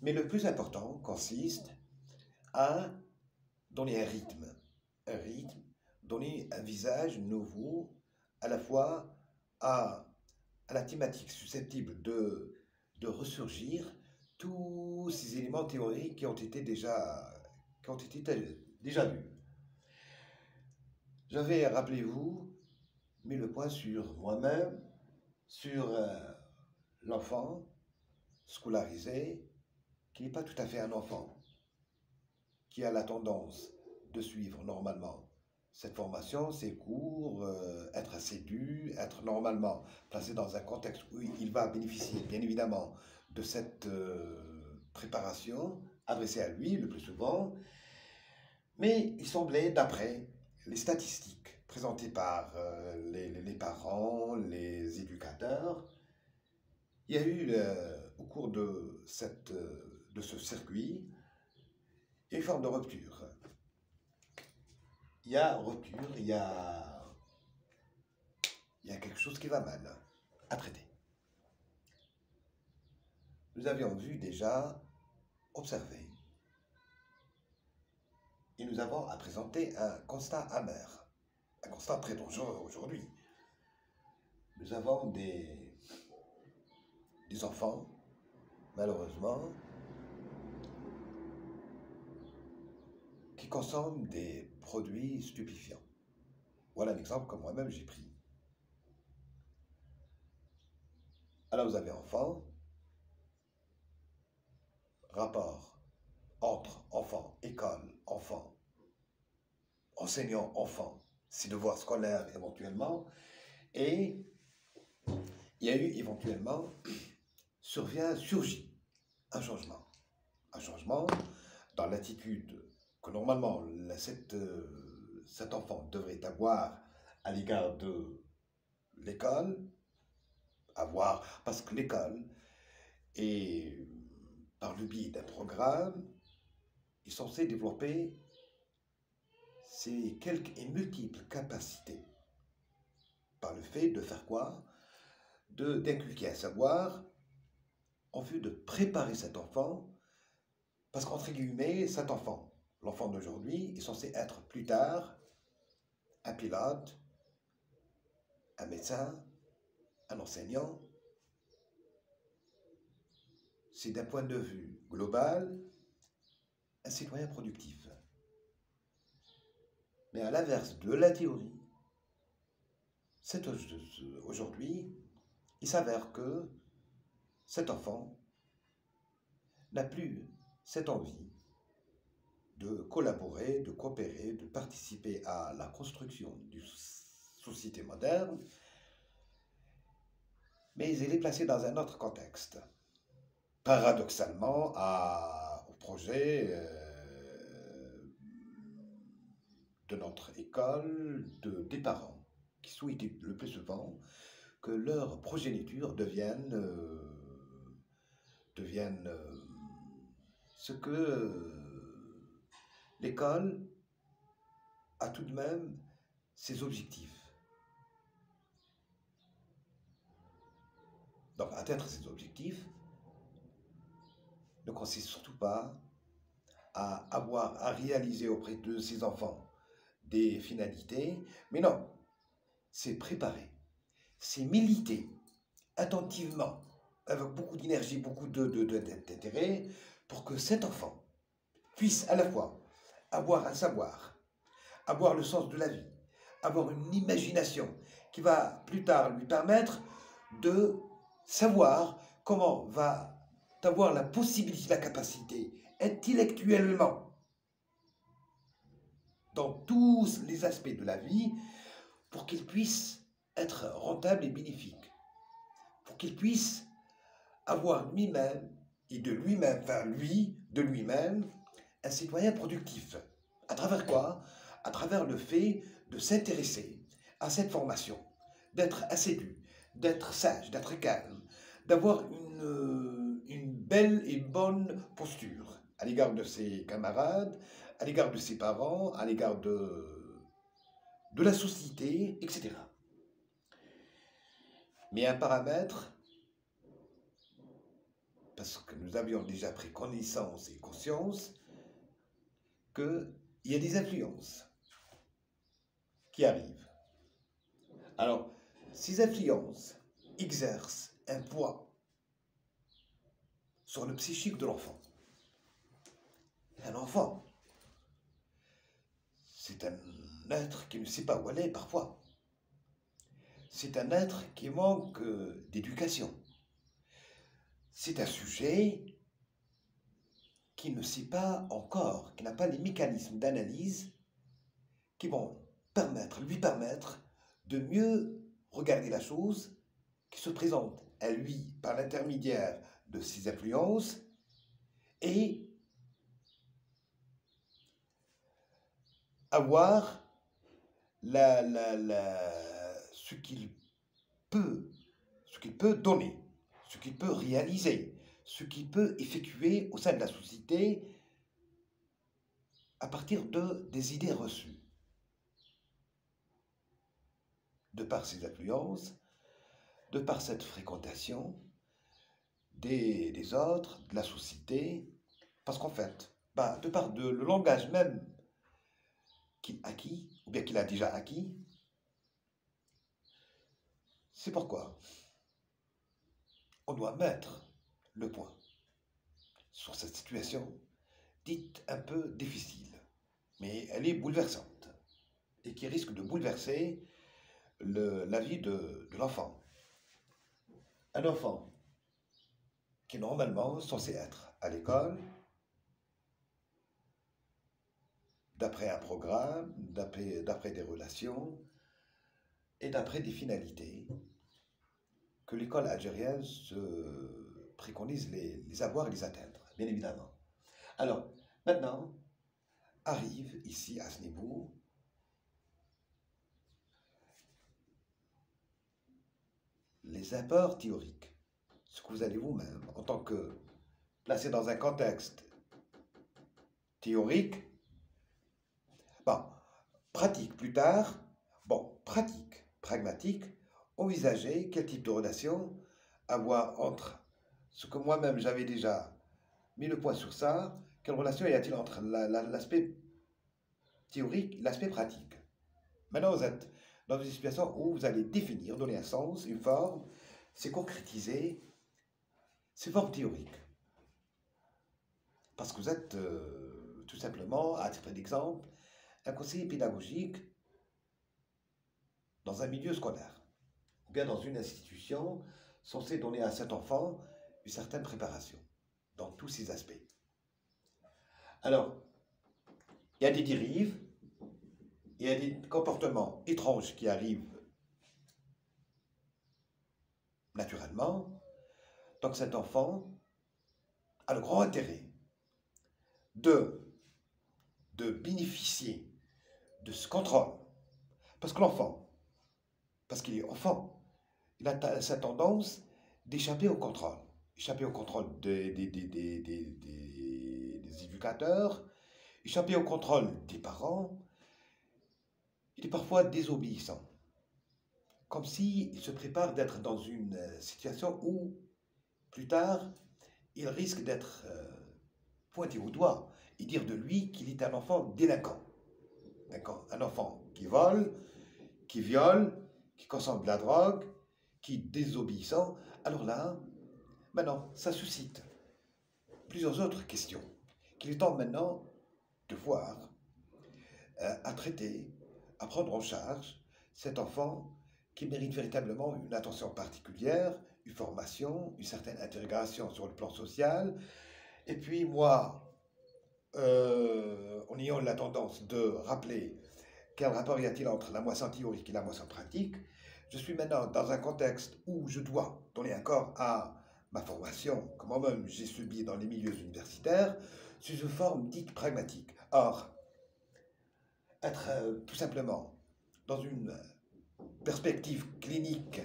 Mais le plus important consiste à donner un rythme, donner un visage nouveau à la fois à, à la thématique susceptible de ressurgir tous ces éléments théoriques qui ont été déjà vus. J'avais, rappelez-vous, mis le point sur moi-même, sur l'enfant scolarisé, qui n'est pas tout à fait un enfant, qui a la tendance de suivre normalement cette formation, ses cours, être assidu, être normalement placé dans un contexte où il va bénéficier bien évidemment de cette préparation adressée à lui le plus souvent, mais il semblait, d'après les statistiques présentées par les parents, les éducateurs, il y a eu au cours de ce circuit une forme de rupture. Il y a rupture, il y a quelque chose qui va mal à traiter. Nous avions vu déjà, observé, et nous avons à présenter un constat amer, un constat très dangereux aujourd'hui. Nous avons des enfants, malheureusement, qui consomment des produits stupéfiants. Voilà un exemple que moi-même j'ai pris. Alors vous avez enfants, rapport entre enfants, école, enfants, enseignants, enfants, ses devoirs scolaires éventuellement, et il y a eu éventuellement, surgit un changement. Un changement dans l'attitude que normalement cet enfant devrait avoir à l'égard de l'école, parce que l'école est, par le biais d'un programme, est censé développer ses quelques et multiples capacités. Par le fait de faire quoi? D'inculquer un savoir en vue de préparer cet enfant, parce qu'entre guillemets, cet enfant, l'enfant d'aujourd'hui, est censé être plus tard un pilote, un médecin, un enseignant. C'est d'un point de vue global un citoyen productif. Mais à l'inverse de la théorie, aujourd'hui, il s'avère que cet enfant n'a plus cette envie de collaborer, de coopérer, de participer à la construction d'une société moderne, mais il est placé dans un autre contexte. Paradoxalement, au projet de notre école, des parents qui souhaitaient le plus souvent que leur progéniture devienne ce que l'école a tout de même ses objectifs. Donc, atteindre ces objectifs ne consiste surtout pas à avoir à réaliser auprès de ses enfants des finalités, mais non, c'est préparer, c'est militer attentivement, avec beaucoup d'énergie, beaucoup d'intérêt, pour que cet enfant puisse à la fois avoir un savoir, avoir le sens de la vie, avoir une imagination qui va plus tard lui permettre de savoir comment va avoir la possibilité, la capacité intellectuellement dans tous les aspects de la vie pour qu'il puisse être rentable et bénéfique, pour qu'il puisse avoir lui-même et de lui-même, enfin lui, de lui-même, un citoyen productif. À travers quoi? À travers le fait de s'intéresser à cette formation, d'être assidu, d'être sage, d'être calme, d'avoir une belle et bonne posture à l'égard de ses camarades, à l'égard de ses parents, à l'égard de la société, etc. Mais un paramètre, parce que nous avions déjà pris connaissance et conscience qu'il y a des influences qui arrivent. Alors, ces influences exercent un poids sur le psychique de l'enfant. Un enfant, c'est un être qui ne sait pas où aller parfois. C'est un être qui manque d'éducation. C'est un sujet qui ne sait pas encore, qui n'a pas les mécanismes d'analyse qui vont lui permettre de mieux regarder la chose qui se présente à lui par l'intermédiaire de ses influences et avoir ce qu'il peut donner, ce qu'il peut réaliser, ce qu'il peut effectuer au sein de la société à partir des idées reçues. De par ses influences, de par cette fréquentation des autres, de la société, parce qu'en fait, de par le langage même qu'il acquis, ou bien qu'il a déjà acquis, c'est pourquoi on doit mettre le point sur cette situation dite un peu difficile, mais elle est bouleversante et qui risque de bouleverser la vie de l'enfant. Un enfant qui est normalement censé être à l'école, d'après un programme, d'après des relations et d'après des finalités que l'école algérienne se préconise les avoir et les atteindre, bien évidemment. Alors, maintenant, arrive ici à ce niveau les apports théoriques, ce que vous allez vous-même, en tant que placé dans un contexte théorique, pratique plus tard, pratique, pragmatique, envisager quel type de relation avoir entre ce que moi-même j'avais déjà mis le point sur ça, quelle relation y a-t-il entre l'aspect théorique et l'aspect pratique. Maintenant, vous êtes dans une situation où vous allez définir, donner un sens, une forme, c'est concrétiser ces formes théoriques. Parce que vous êtes tout simplement, à titre d'exemple, un conseiller pédagogique dans un milieu scolaire, ou bien dans une institution censée donner à cet enfant une certaine préparation, dans tous ses aspects. Alors, il y a des dérives, il y a des comportements étranges qui arrivent naturellement, donc cet enfant a le grand intérêt de bénéficier de ce contrôle. Parce que l'enfant, parce qu'il est enfant, il a cette tendance d'échapper au contrôle. Échapper au contrôle des éducateurs, échapper au contrôle des parents. Il est parfois désobéissant. Comme s'il se prépare d'être dans une situation où, plus tard, il risque d'être pointé au doigt et dire de lui qu'il est un enfant délinquant. Un enfant qui vole, qui viole, qui consomme de la drogue, qui est désobéissant. Alors là, maintenant, ça suscite plusieurs autres questions qu'il est temps maintenant de voir, à traiter, à prendre en charge cet enfant qui mérite véritablement une attention particulière, une formation, une certaine intégration sur le plan social. Et puis moi, en ayant la tendance de rappeler quel rapport y a-t-il entre la moisson théorique et la moisson pratique, je suis maintenant dans un contexte où je dois donner un corps à ma formation, que moi-même j'ai subi dans les milieux universitaires, sous une forme dite pragmatique. Or, être tout simplement dans une perspective clinique